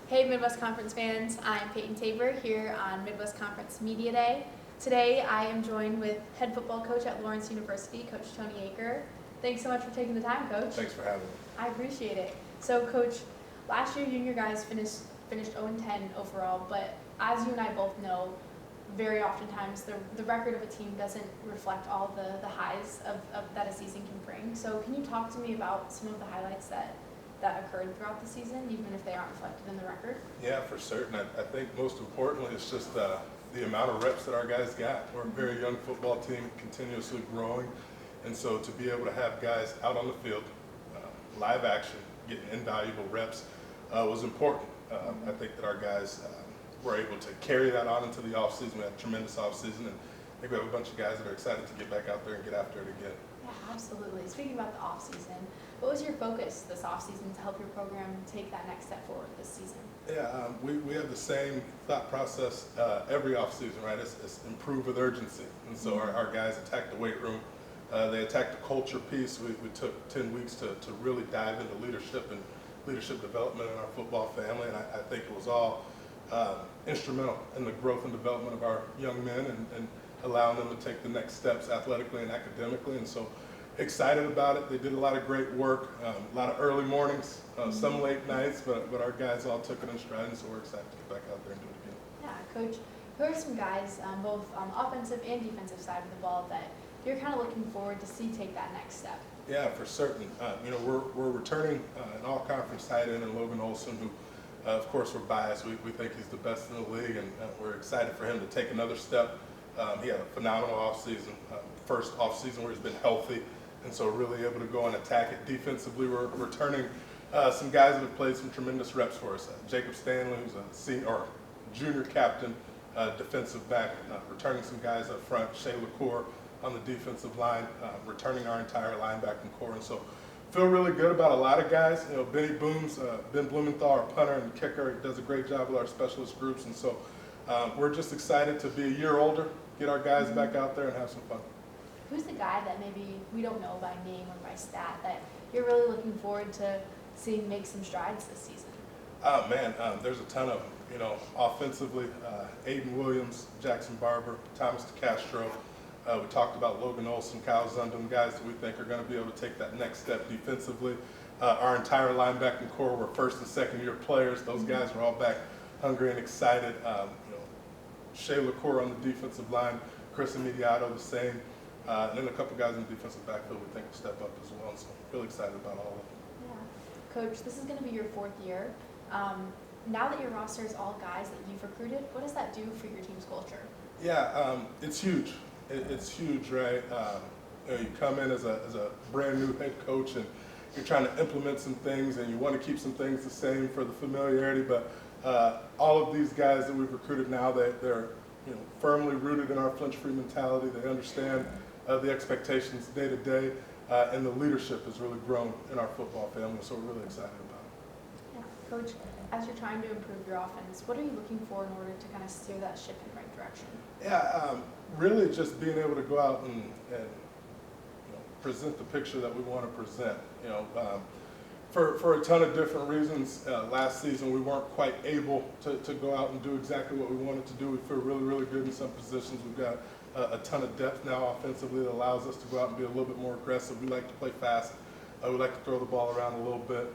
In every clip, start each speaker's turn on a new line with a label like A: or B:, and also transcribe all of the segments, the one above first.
A: Hey Midwest Conference fans, I'm Paityn Tabor here on Midwest Conference Media Day. Today I am joined with head football coach at Lawrence University, Coach Tony Aker. Thanks so much for taking the time, Coach.
B: Thanks for having me.
A: I appreciate it. So Coach, last year you and your guys finished 0-10 overall, but as you and I both know, very oftentimes the record of a team doesn't reflect all the highs of that a season can bring. So can you talk to me about some of the highlights that occurred throughout the season, even if they aren't reflected in the record?
B: Yeah, for certain. I think most importantly, it's just the amount of reps that our guys got. We're a very young football team, continuously growing, and so to be able to have guys out on the field, live action, getting invaluable reps was important. I think that our guys were able to carry that on into the offseason. We had a tremendous offseason, and I think we have a bunch of guys that are excited to get back out there and get after it again.
A: Yeah, absolutely. Speaking about the offseason, what was your focus this offseason to help your program take that next step forward this season?
B: Yeah, we have the same thought process every offseason, right? It's improve with urgency. And so our guys attacked the weight room. They attacked the culture piece. We took 10 weeks to really dive into leadership and leadership development in our football family. And I think it was all instrumental in the growth and development of our young men and allowing them to take the next steps athletically and academically. And so excited about it. They did a lot of great work, a lot of early mornings, some late nights, but our guys all took it in stride, and so we're excited to get back out there and do it again.
A: Yeah, Coach, who are some guys, both on the offensive and defensive side of the ball, that you're kind of looking forward to see take that next step?
B: Yeah, for certain. We're returning an all-conference tight end in Logan Olson, who, of course, we're biased. We think he's the best in the league, and we're excited for him to take another step. He had a phenomenal offseason, first offseason where he's been healthy, and so really able to go and attack it. Defensively, we're returning some guys that have played some tremendous reps for us. Jacob Stanley, who's a senior or junior captain, defensive back, returning some guys up front. Shea LaCour on the defensive line, returning our entire linebacking core, and so feel really good about a lot of guys. Benny Booms, Ben Blumenthal, our punter and kicker, does a great job with our specialist groups, and so we're just excited to be a year older, get our guys back out there and have some fun.
A: Who's the guy that maybe we don't know by name or by stat that you're really looking forward to seeing make some strides this season?
B: Oh man, there's a ton of them. Offensively, Aiden Williams, Jackson Barber, Thomas DeCastro. We talked about Logan Olson, Kyle Zundum, guys that we think are going to be able to take that next step defensively. Our entire linebacking core were first and second year players. Those guys were all back hungry and excited. Shea LaCour on the defensive line, Chris Immediato the same. And then a couple guys in the defensive backfield we think will step up as well. So really excited about all of them.
A: Yeah. Coach, this is going to be your fourth year. Now that your roster is all guys that you've recruited, what does that do for your team's culture?
B: Yeah, it's huge. It's huge, right? You come in as a brand new head coach and you're trying to implement some things and you want to keep some things the same for the familiarity, but all of these guys that we've recruited now, they're firmly rooted in our flinch-free mentality. They understand the expectations day to day, and the leadership has really grown in our football family, so we're really excited about it.
A: Yeah. Coach, as you're trying to improve your offense, what are you looking for in order to kind of steer that ship in the right direction?
B: Yeah, really just being able to go out and present the picture that we want to present. For a ton of different reasons, last season we weren't quite able to go out and do exactly what we wanted to do. We feel really, really good in some positions. We've got a ton of depth now offensively that allows us to go out and be a little bit more aggressive. We like to play fast. We like to throw the ball around a little bit.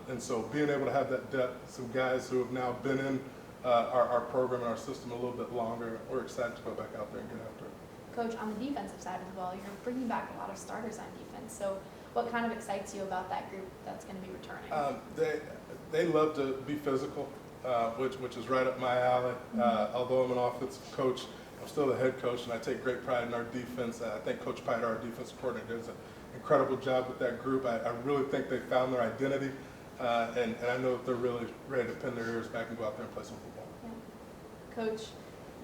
B: And so being able to have that depth, some guys who have now been in our program and our system a little bit longer, we're excited to go back out there and get after it.
A: Coach, on the defensive side of the ball, you're bringing back a lot of starters on defense. So what kind of excites you about that group that's going to be returning?
B: They love to be physical, which is right up my alley. Although I'm an offensive coach, I'm still the head coach, and I take great pride in our defense. I think Coach Paityn, our defensive coordinator, does an incredible job with that group. I really think they found their identity, and I know that they're really ready to pin their ears back and go out there and play some football.
A: Yeah. Coach,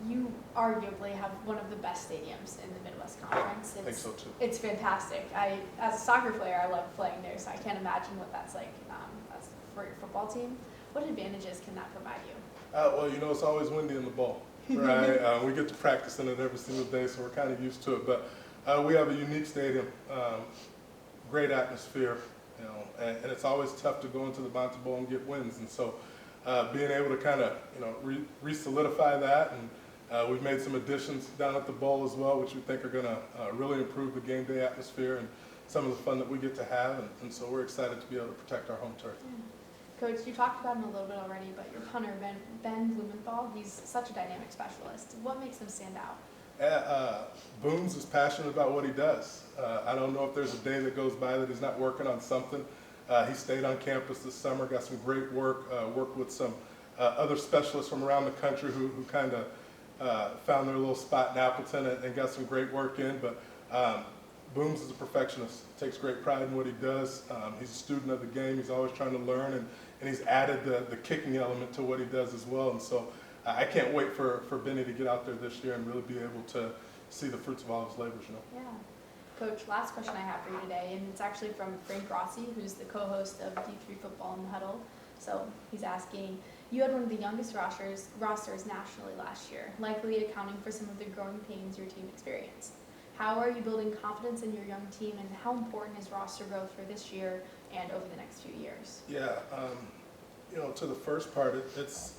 A: you arguably have one of the best stadiums in the Midwest Conference.
B: I think so too.
A: It's fantastic. As a soccer player, I love playing there, so I can't imagine what that's like for your football team. What advantages can that provide you?
B: Well, it's always windy in the bowl, right? We get to practice in it every single day, so we're kind of used to it. But we have a unique stadium, great atmosphere, and it's always tough to go into the Bonta Bowl and get wins. And so being able to kind of re-solidify that, and we've made some additions down at the bowl as well, which we think are going to really improve the game day atmosphere and some of the fun that we get to have, and so we're excited to be able to protect our home turf.
A: Coach, you talked about him a little bit already, but your punter, Ben Blumenthal, he's such a dynamic specialist. What makes him stand out?
B: Booms is passionate about what he does. I don't know if there's a day that goes by that he's not working on something. He stayed on campus this summer, got some great work, worked with some other specialists from around the country who kind of found their little spot in Appleton and got some great work in. But Booms is a perfectionist, takes great pride in what he does. He's a student of the game. He's always trying to learn, and he's added the kicking element to what he does as well. And so I can't wait for Benny to get out there this year and really be able to see the fruits of all of his labors.
A: Yeah. Coach, last question I have for you today, and it's actually from Frank Rossi, who's the co-host of D3 Football in the Huddle. So he's asking, you had one of the youngest rosters nationally last year, likely accounting for some of the growing pains your team experienced. How are you building confidence in your young team, and how important is roster growth for this year and over the next few years?
B: Yeah, to the first part, it's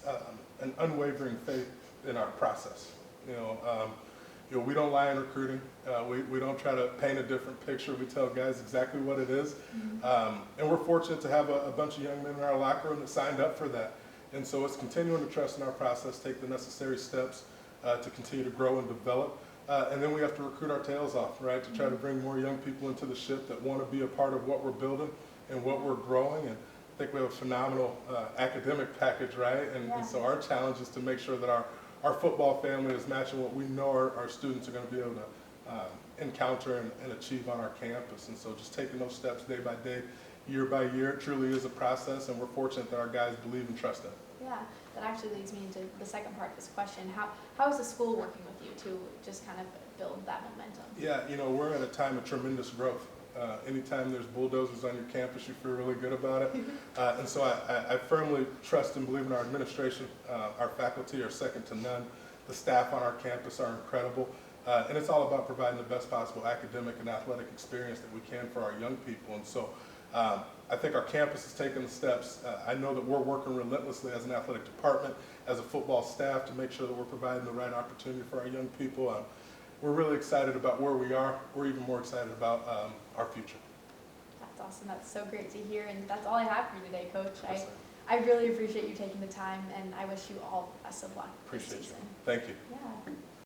B: an unwavering faith in our process. We don't lie in recruiting. We don't try to paint a different picture. We tell guys exactly what it is. And we're fortunate to have a bunch of young men in our locker room that signed up for that. And so it's continuing to trust in our process, take the necessary steps to continue to grow and develop. And then we have to recruit our tails off, right, to try to bring more young people into the ship that want to be a part of what we're building and what we're growing. And I think we have a phenomenal academic package, right? And so our challenge is to make sure that our football family is matching what we know our students are going to be able to encounter and achieve on our campus. And so just taking those steps day by day, year by year, it truly is a process, and we're fortunate that our guys believe and trust it.
A: Yeah, that actually leads me into the second part of this question. How is the school working with you to just kind of build that momentum?
B: Yeah, we're at a time of tremendous growth. Anytime there's bulldozers on your campus, you feel really good about it. And so I firmly trust and believe in our administration. Our faculty are second to none. The staff on our campus are incredible. And it's all about providing the best possible academic and athletic experience that we can for our young people. And so I think our campus has taken the steps. I know that we're working relentlessly as an athletic department, as a football staff, to make sure that we're providing the right opportunity for our young people. We're really excited about where we are. We're even more excited about our future.
A: That's awesome. That's so great to hear. And that's all I have for you today, Coach. I really appreciate you taking the time, and I wish you all the best of luck this season.
B: Thank you.
A: Yeah.